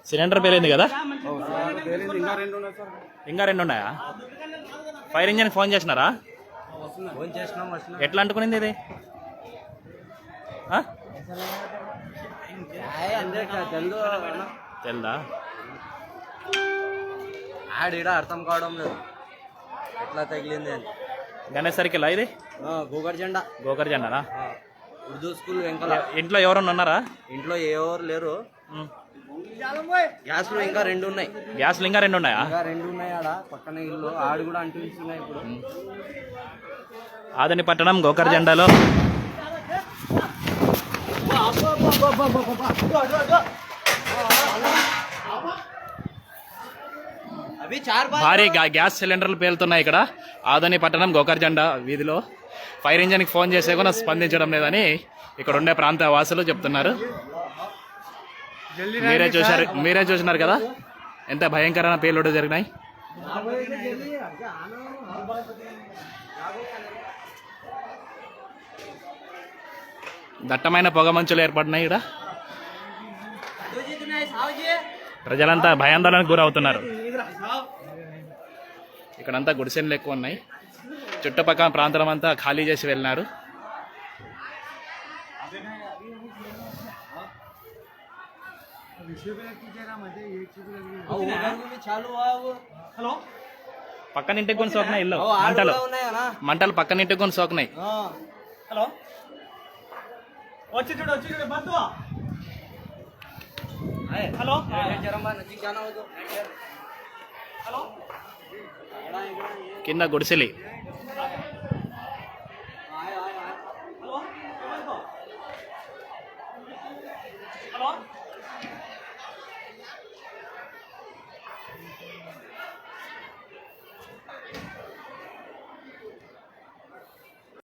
Cylinder పేలింది కదా? ఇంకా రెండు ఉన్నాయా? ఫైర్ ఇంజిన్ ఫోన్ చేసినారా? ఎట్లా అంటుకునింది ఇది? తెల్దా? అర్థం కావడం లేదు ఎట్లా తగిలింది అని. గణేష్ సర్కిల్ ఇది? గోకర్ జెండా. గోకర్ జెండానా? ఉర్దూ స్కూల్ వెంకల. ఇంట్లో ఎవరన్నా ఉన్నారా? ఇంట్లో ఎవరు లేరు. గ్యాస్లు ఇంకా రెండు ఉన్నాయి. గ్యాస్లు ఇంకా రెండు ఉన్నాయా? ఇంకా రెండు ఉన్నాయి. ఆడ పక్కన ఇల్లు ఆడు కూడా అంటిస్తున్నాయి ఇప్పుడు. ఆదని పట్టణం గోకర్ జెండాలో భారీ గ్యాస్ సిలిండర్లు పేలుతున్నాయి ఇక్కడ ఆదని పట్టణం గోకర్ జెండా వీధిలో. ఫైర్ ఇంజిన్కి ఫోన్ చేసే కూడా స్పందించడం లేదని ఇక్కడ ఉండే ప్రాంత వాసులు చెప్తున్నారు. మీరే చూసినారు కదా ఎంత భయంకరమైన పేలుడు జరిగినాయి. దట్టమైన పొగ మంచులు ఏర్పడినాయి. ఇక్కడ ప్రజలంతా భయాందోళనకు గురవుతున్నారు. ఇక్కడంతా గుడిసెలు ఎక్కువ ఉన్నాయి. చుట్టుపక్కల ప్రాంతం అంతా ఖాళీ చేసి వెళ్ళినారు. పక్కన ఇంటికి కొని సోకినాయి ఇల్లు. మంటలు పక్కన ఇంటికి కొని సోకినాయి. హలో వచ్చి చూడు హలో కింద గుడిసెలి